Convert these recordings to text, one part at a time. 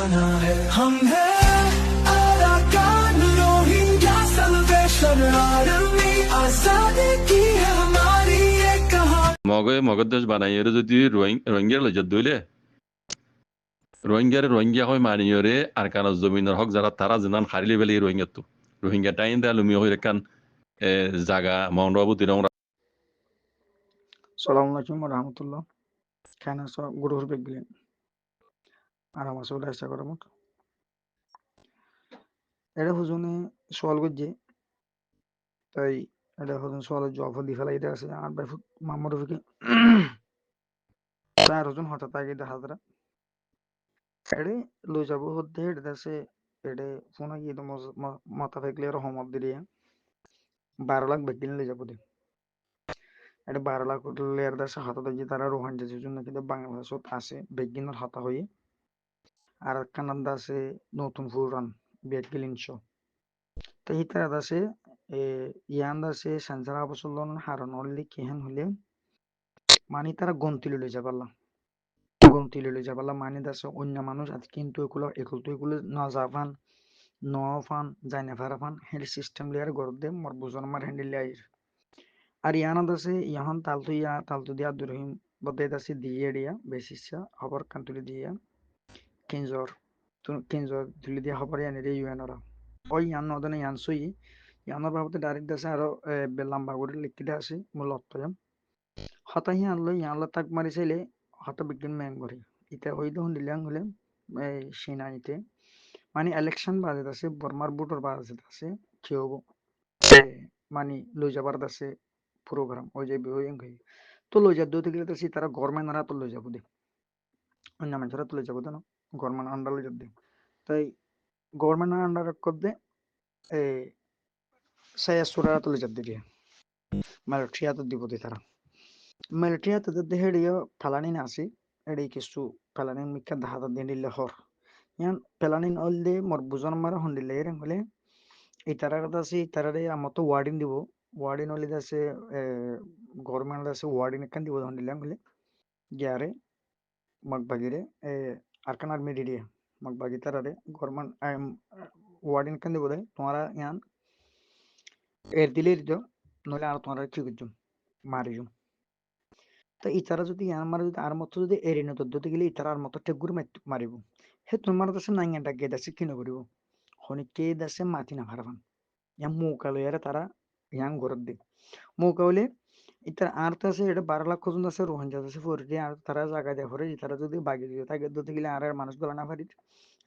जाना है हम हैं अराकान रोहिंग्या सल्वेशन आर्मी आजादी की है हमारी ये कहानी মগর দেশ বানাই এর যদি রোহিঙ্গার লজ্জা দইলে রোহিঙ্গা হয় মানিয়রে আর কান জমিনের হক যারা তারা জিনান হারিলে বেলে রোহিঙ্গা টাইম দা লুমি হই রেখান জাগা মাউন্ট বাবু দিন সালাম আলাইকুম রহমতুল্লাহ খানা সব গুরুর বেগলেন আর আমার সব চেষ্টা করার মতো এটা হুজুনে সোয়াল করছে তাই এটা হুজুন সোয়ালের জবাব দি ফেলাই এটা আছে আর ভাই মামুর ফিকে তার হুজুন হঠাৎ আগে দেখা হাজরা এড়ে লই যাব হতে এটা আছে এড়ে ফোন গিয়ে তো মাথা ফেকলে রহমত দিয়ে 12 লাখ বেগিন লই যাব দে এটা 12 লাখ লেয়ার দেশে হাতা দিয়ে তারা রোহানজাজির জন্য কিন্তু বাংলাদেশত আছে বেগিনের হাতা হয়ে আর কানাডা আছে নতুন ফুরান বেগিলিনশ তো হিতার আছে ইয়ান আছে সানজারা আবসলন হারন অনলি কেহেন হলে মানে তারা গন্তিলে লই যাবাল্লা মানে দাসে অন্য মানুষ আছে কিন্তু এগুলো না যাবান ন ফান যাই না ফান হেড সিস্টেম লেয়ার গড় মর বুজন মার হ্যান্ডেল লেয়ার আর ইয়ানাদ আছে ইয়াহান তালতু দিয়া আব্দুর রহিম বদে দাসে দিয়ে দিয়া বেসিসা খবর কান্তুলি দিয়া কিঞ্জর তুলি দিয়া খবর ইয়ানি রে ইউএনরা ওই ইয়ান নদনে ইয়ান সই ইয়ানোর বাবতে ডাইরেক্ট দাসে আরো বেলাম্বা করে লিখতে আছে মূলত হতা ইয়ানলো তাক মারি চাইলে হতা বিজ্ঞান ম্যাং করে ইটা হইলে হুন্ডিলাং হলে সেনাইতে মানে ইলেকশন বাজেত আছে বর্মার ভোটর বাজেত আছে কি হবো মানে লই যাবার আছে প্রোগ্রাম ওই যে তো লই যা দুই গেলে তো তারা গভর্নমেন্ট আরা তো লই যাবো দে অন্য মানুষরা তো লই যাবো না গভর্নমেন্ট আন্ডার লই যাবে তাই গভর্নমেন্ট আন্ডার কর দে সায়াসুরা তো লই যাবে দিয়ে মিলিটারি তো দিব দে তারা মিলিটারি তো হেডিও ফালানিন আছে এডি কিছু ফালানিন মিকা দাহাতা দিলে হর ইয়ান ফালানিন অলদে মর বুজন মারা হন্ডিলে এর হলে এই তারার আছে তারারে আমতো ওয়ার্ডিন দিব ওয়ার্ডিন হলে আছে গভর্নমেন্ট আছে ওয়ার্ডিন কান দিব হন্ডিলাম হলে গিয়ারে মগবাগিরে আরকান আর্মি ডিডি মগবাগি তারারে গভর্নমেন্ট ওয়ার্ডিন কান দিব তোমারা ইয়ান এর দিলে দিত নলে আর তোমারা কি করছো মারিজুম তো ইতারা যদি আমার যদি আর মতো যদি এরিনো পদ্ধতি গেলে ইতারা আর মতো টেগুর মারিব হে তোমার দেশে নাইয়া ডাকে দেশে কিন করিব হনি কে দেশে মাতি না ভারবান ইয়া মৌকা লইয়ারে তারা ইয়াং গরত দি মৌকা হলে ইতার আর তো আছে এটা 12 লাখ পর্যন্ত আছে রোহিঙ্গা আছে ফরিদে আর তারা জায়গা দেয় ফরে ইতারা যদি বাগি দিয়ে থাকে ধরতে গেলে আর মানুষ গলা না পারি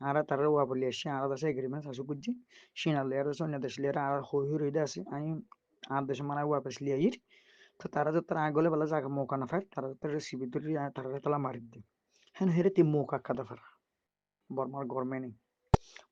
আর তারা ওয়া বলি আসে আর দেশে এগ্রিমেন্ট আছে বুঝছি সিনা লেয়ার আছে অন্য দেশ লেয়ার আর হই রইদে আছে আমি আর দেশে মানে ওয়াপস লিয়াইর তো তারা যত আগলে বলা জায়গা মৌকা না পায় তারা তারা সিবি ধরে তারা তালা মারি দিই হ্যাঁ হেরে তি মৌকা কাদা ফারা বর্মার গরমেনি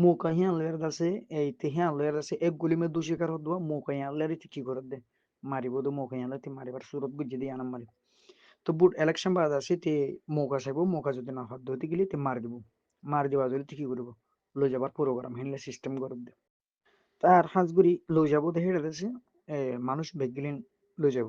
মৌকা হিয়ান লেয়ার দাসে এই তে হিয়ান লেয়ার দাসে এক গুলি মে দু শিকার হদবা মৌকা হিয়ান লেয়ার তি কি করে দে মারিব তো মৌকা হিয়ান তি মারিবার সুরত গুজি দিয়ে আনাম মারি তো বুট ইলেকশন বাদ আছে তে মৌকা চাইব মৌকা যদি না হাত ধরতে গেলে তে মার দেওয়া যদি কি করব লই যাবার প্রোগ্রাম হেনলে সিস্টেম করে দে তার হাজগুড়ি লই যাব দে হেরে দেশে মানুষ বেগলিন লই যাব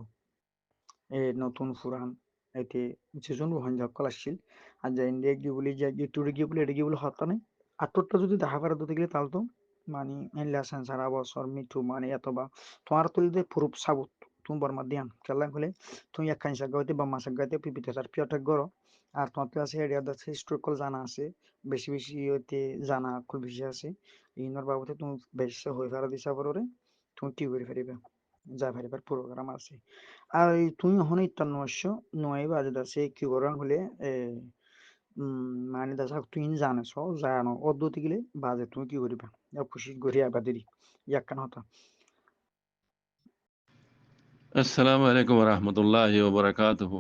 নতুন ফুরান এতে যেজন রোহিঙ্গা সকল আসছিল আর যা ইন্ডিয়া গিয়ে বলি যা গিয়ে টুরে গিয়ে বলি এটা গিয়ে বলে হত্যা নেই আটটা যদি দেখা পারে ধরতে গেলে তাহলে তো মানে লেসেন্স সারা বছর মিঠু মানে এত বা তোমার তুলতে প্রুফ সাবুত তুমি বর্মা দিয়ান খেলা হলে তুমি একখান শাক গাইতে বা মাসাক গাইতে পিপিতে তার পিওটেক করো আর তোমার আছে এরিয়া আছে হিস্টোরিক্যাল জানা আছে বেশি বেশি হইতে জানা খুব বেশি আছে ইনার বাবদে তুমি বেশি হয়ে ফেরা দিছা পরে তুমি কি করে ফেরিবে যা ফেরিবার প্রোগ্রাম আছে আর তুমি হনে ইত্যান্ন নয় বাজে আছে কি করার হলে মানে দাসা তুই জানেছ জানো অদ্ভুত গেলে বাজে তুমি কি করিবা খুশি করি আবার দিদি ইয়াকান হতা আসসালামু আলাইকুম রহমতুল্লাহি ওয়া বারাকাতুহু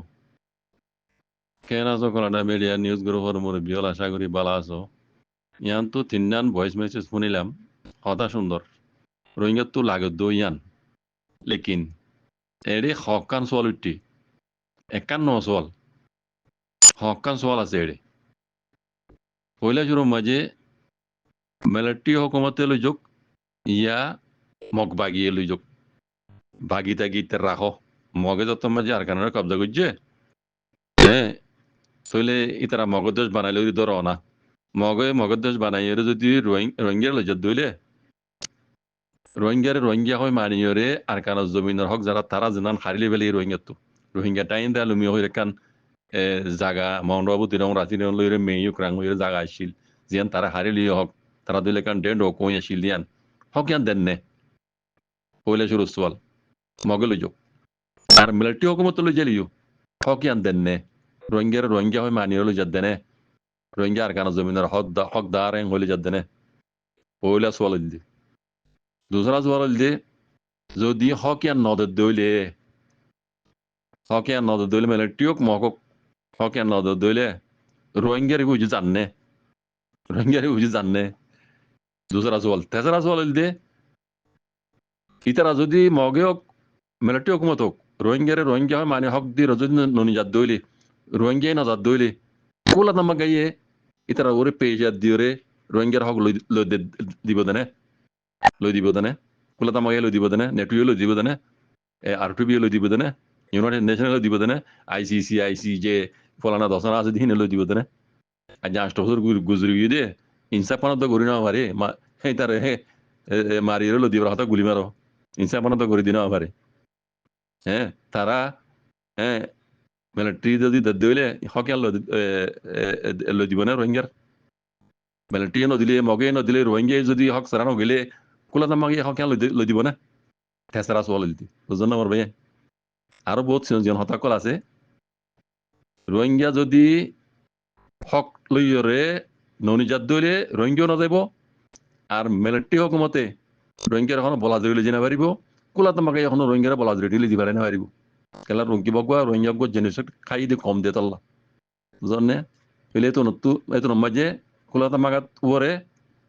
কেন আছো কলাডা মিডিয়া নিউজ গ্রুপের মুরব্বী আশা করি ভালো আছো ইয়ান তো তিনজন ভয়েস মেসেজ শুনিলাম কথা সুন্দর রোহিঙ্গা তো লাগে দো ইয়ান লেকিন এডে হকান সোয়াল উঠি একান্ন সোয়াল হকান সোয়াল আছে এডে পয়লা শুরু মাঝে মিলিটারি হকুমতে লই যোগ ইয়া মগ বাগিয়ে লই যোগ বাগি তাগিতে রাখো মগে যত মাঝে আর কানের কবজা করছে হ্যাঁ তইলে ইতারা মগদেশ বানাইলে ধরো না মগর দেশ বানাই এর যদি রোহিঙ্গার লজ্জত দইলে রোহিঙ্গা হয় মানিয়রে আর কান জমিনের হক যারা তারা জিনান হারিলে বেলে রোহিঙ্গা তো রোহিঙ্গা টাইম দা লুমি হই কান জাগা মাউন্টবাবু দিনং রাতি দিন লইরে মেয়ু ক্রাং হইরে জাগা আসছিল জিয়ান তারা হারিলি হক তারা দিলে কান ডেন্ড হক কই আসছিল দিয়ান হক ইয়ান দেন নে পয়লা শুরু সওয়াল মগে লইজ আর মিলিটারি হুকুমত লই জেলিও হক ইয়ান দেন নে রোহিঙ্গা হয় মানিয়রে লই যাদ দেনে রোহিঙ্গা আর কান জমিনের হক দারেং হইলে যাদ দেনে পয়লা সওয়াল দিদি দুসরা সওয়াল দিদি যদি হক ইয়ান নদ দইলে মিলিটারিওক মকক হক ইয়ান নদ দইলে রোহিঙ্গার বুঝি জাননে দুসরা সওয়াল তেসরা সওয়াল দিদি ইতারা যদি মগে হোক মিলিটারি হুকুমত হোক রোহিঙ্গা হয় মানে হক দি যদি ননি জাত দইলি রোহিঙ্গাই না জাত দইলি কোলা নামা গাইয়ে ইতারা ওরে পেয়ে দিওরে রোহিঙ্গার হক দিব দেনে কোলা তামা গাই লই দিব দেনে নেটুয়ে লই দিব দেনে আরটিবি লই দিব দেনে ইউনাইটেড নেশনাল লই দিব দেনে ICC ফলানা দশনা আছে দিনে লই দিব দেনে আর যে 8 বছর গুজরি গিয়ে দিয়ে ইনসাফ পানত করি না পারে হে তারে হে মারিয়ে লই দিব হাতে গুলি মারো ইনসাফ পানত করে দিনা পারে হ্যাঁ তারা হ্যাঁ মিলিটারি যদি দইলে হক লই দিব না রোহিঙ্গার মিলিটারি নদিলে মগে নদিলে রোহিঙ্গা যদি হক সারানো গেলে কোলা তামাকে হক লই দিব না তেসরা সওয়াল দিতি বুঝলেন না আমার ভাই আরো বহুত জন হতাকল আছে রোহিঙ্গা যদি হক লইরে ননিজাত দইলে রোহিঙ্গাও না যাইব আর মিলিটারি হুকুমতে রোহিঙ্গার এখন বলা জড়িলে জেনে পারিব কোলা তোমাকে এখন রোহিঙ্গার বলা জড়িলে দি পারে না পারিব কেলা রঙ্কি বগুয়া রোহিঙ্গা জিনিস খাই দিয়ে কম দিয়ে তাল্লা বুঝলেন এলে তো নমাজে কোলা তামাকাত উপরে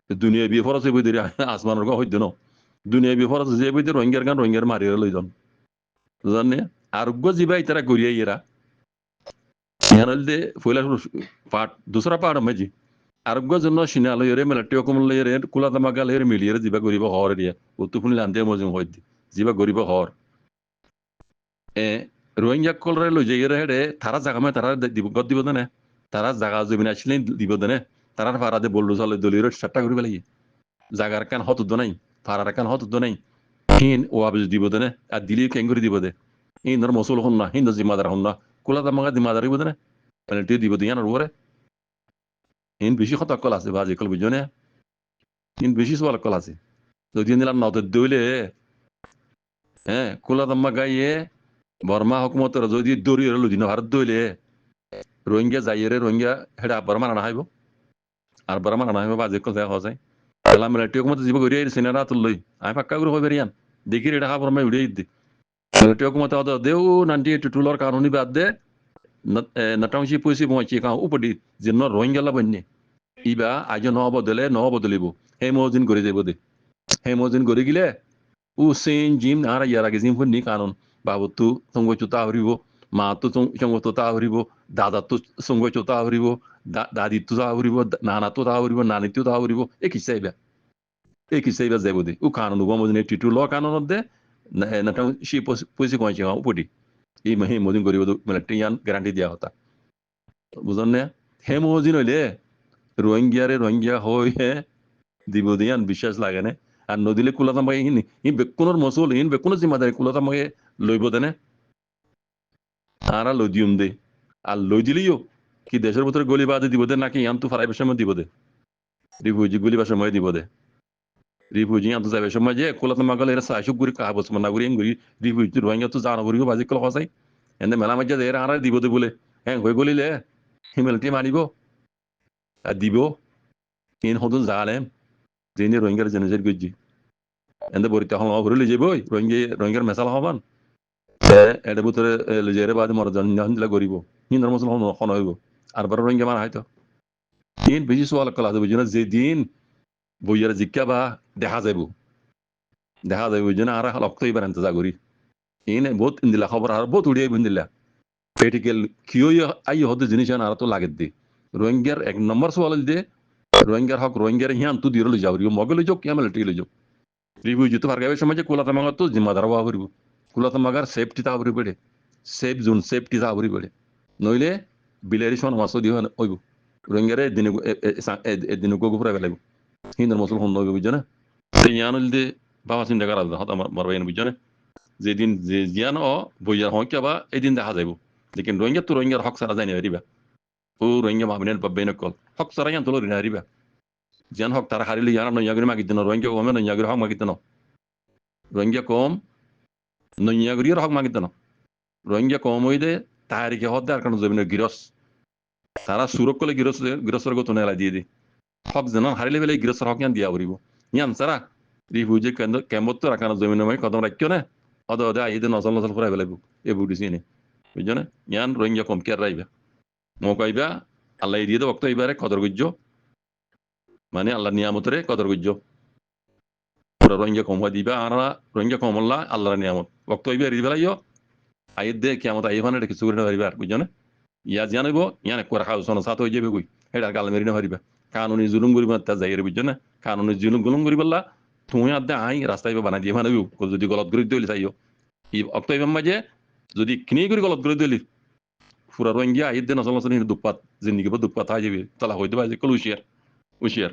দুনিয়া বিয়ে ফরস বই ধরে আসমানের গা হইতো ন দুনিয়া বি ফরস যে বইতে রোহিঙ্গার মারিয়ে লই যান জানে আরোগ্য জিবাই তারা গড়িয়াই এরা পয়লা পাঠ দুসরা পাঠ মাঝি আরোগ্য জন্য সিনা লইরে মিলিটারি হুকুমত লইরে কুলা তামাকা লইরে মিলিয়ে জিবা গরিব হর দিয়া উত্তু ফুনি লান্তে মজুম হই জিবা গরিব হর রোহিঙ্গা কলরে লই যাইরে হেডে তারা জাগামে তারা দিব দেনে তারা জাগা জমিন আসলে দিব দেনে তারার ফারাদে বললু চলে দলির সাতটা করিব লাগি জাগার কান হত নাই ফারার কান হত নাই হিন ওয়াবিজ দিব দেনে আর দিলি কেঙ্গুরি দিব দে হিন্দর মসুল হন না হিন্দর জিম্মাদার হন না কোলা তামাকা জিম্মাদার দিব দেনে পেনাল্টি দিব দিয়ান ওরে হিন বেশি হতাকল আছে বাজি কল বুঝনে হিন বেশি সওয়াল কল আছে যদি নিলাম নদ দইলে কোলা তাম্মা গাইয়ে বর্মা হুকুমতের যদি দড়ি লুদিন ভারত দইলে রোহিঙ্গা যাইরে রোহিঙ্গা হেডা বর্মা না হাইব আর বর্মা না হাইব বাজি কল দেখা যায় এলা মিলিটারি হুকুমত জীব গড়িয়ে সিনারা তুললই আমি পাক্কা করে হইবে রিয়ান দেখি রেডা খা বর্মা উড়িয়ে দি মিলিটারি হুকুমত দেও 98 কানুনি বাদ দে নটাংশি পয়সি পৌঁছি কাঁ উপদি জিন্ন রোহিঙ্গা লাবন্যে ইবা আজ নবদলিব হে মজিন করে যাব দে হে মজিন করে গিলে উ সেন জিম আর ইয়ার আগে জিম ফুনি কানুন বাবু তু সঙ্গ চুতা হরিব মা তু সঙ্গ চুতা হরিব দাদা তু সঙ্গ চুতা হরিব দাদি তু তা হরিব নানা তু তা হরিব নানি তু তা হরিব এ কিসাইবা যাব দে উ কানুন উবা মজিন টিটু ল কানুন দে নটাংশি পয়সি পৌঁছি কাঁ উপদি এই হে মজিন করিব মিলিটারি ইয়ান গ্যারান্টি দিয়া হতা বুঝলেন না হে মজিন হইলে রোহিঙ্গা হয়ে দিব দিয়ান বিশ্বাস লাগে না আর নদিলে কুলা তামাকে ই বেকুনের মসুল বেকুনের জিম্মাদারি কুলা তামাকে লইব দেনে আর লই দিউম দে আর লই দিলিও কি দেশের ভিতরে গলি বাদে দিব দে নাকি ইয়ান তো ফারাইবার সময় দিব দে রিফিউজি গলিবার সময় দিব দে রিফিউজি ইয়ান তো যাইবার সময় যে কুলা তামাকে এরা সাইসুক গুরি কাহাবস মানা গুরি গুরি রিফিউজি রোহিঙ্গা তো জানা গুরি বাজি কল হসাই এনে মেলা মাঝে এরা আর দিব দে বলে হয়ে গলিলে হিমেলটি মানিব আর দিব ইন হদুন জালেম যিনি রোহিঙ্গার জেনেজের গুজি এতে বরিতে হল হরিলে যাবই রোহিঙ্গার মেসাল হবান এটার ভিতরে লিজেরে বাদে মরজান দিলা গরিব হিন্দর মসল হন হইব আর বার রোহিঙ্গা মারা হয়তো দিন বেশি সোয়াল কলা আছে বুঝি না যে দিন বইয়ার জিজ্ঞা বা দেখা যাইব বুঝি না আর লক্ত এবার এন্তজা করি ইন বহুত ইন্দিলা খবর আর বহুত উড়িয়ে দিলা পেটিকেল কিয় আই হতে জিনিস আর তো লাগে দি রোহিঙ্গার 1 নম্বর সোয়াল দে রোহিঙ্গার হক রোহিঙ্গার হিয়ান তু দিরলে যাও মগে লই যাও কি মিলিটারি লই যাও রিভিউ তো ফারগাবে সময় যে কোলা তামাগা তো জিম্মাদার হওয়া করিব কোলা তামাগার সেফটি তা হবরি পড়ে সেফ জোন সেফটি তা হবরি পড়ে নইলে বিলারি সন মাছ দিও হইব রোহিঙ্গারে দিনে গোগো ফুরাই ফেলাইব হিন্দুর মুসলমান নবে বুঝছো না ইয়ান হইলে বাবা চিন্তা করা হতা মারবাই বুঝছো না যেদিন যে জিয়ান বইয়ার হক বা এদিন দেখা যাইব লেকিন রোহিঙ্গা তো রোহিঙ্গার হক সারা যায় না হারিবা ও রোহিঙ্গা মাহবিনের বাব্বে নকল হক সারা ইয়ান তোলো রিনা হারিবা জিয়ান হক তারা হারিলে ইয়ান নইয়াগরি মাগিত ন রোহিঙ্গা কমে নইয়াগরি হক মাগিত ন রোহিঙ্গা কম নইয়াগরির হক মাগিত ন রোহিঙ্গা কম হইলে তাহারিকে হদ আর কারণ জমিনের গিরস তারা সুরক করলে গিরসের গত নেলা দিয়ে দি হক যেন হারিলে বেলে গিরসের হক ইয়ান দিয়া করিব ইয়ান সারা রিফিউজি কেম্বত তো রাখানো জমিনের মই কদম রাখিও না অদ অদে আইদে নজল নজল ফুরাই বেলাইব এ বুঝিছি নে বুঝছো না ইয়ান রোহিঙ্গা কম কেয়ার রাইবা মকাইবা আল্লাহ দিয়ে দে বক্ত এইবারে কদর গুজ্জ মানে আল্লাহ নিয়ামতরে কদর গুজ্জ পুরা রোহিঙ্গা কম হওয়া দিবা আর রোহিঙ্গা কম আল্লাহ আল্লাহর নিয়ামত বক্ত এইবার রি বেলাইও আইদ দে কেমত আইভানে এটা কিছু করে পারিবার বুঝছো না ইয়া জানাইব ইয়ান করে খাও সোনা সাথ হয়ে যাবে কই এটা গাল মেরি না পারিবা কানুনি জুলুম করিবা তা যাইরে বুঝছো না কানুনি জুলুম করি বললা তুমি আদে আই রাস্তায় বানাই দিয়ে মানাবিও যদি গলত করে দিলি চাইও ই অক্ত ইমাম মাঝে যদি কিনি করে গলত করে দিলি পুরা রোহিঙ্গা আইদ দে নসল নসল দুপাত জিন্দিগি দুপাত হয়ে যাবে তালা হইতে পারে কল উশিয়ার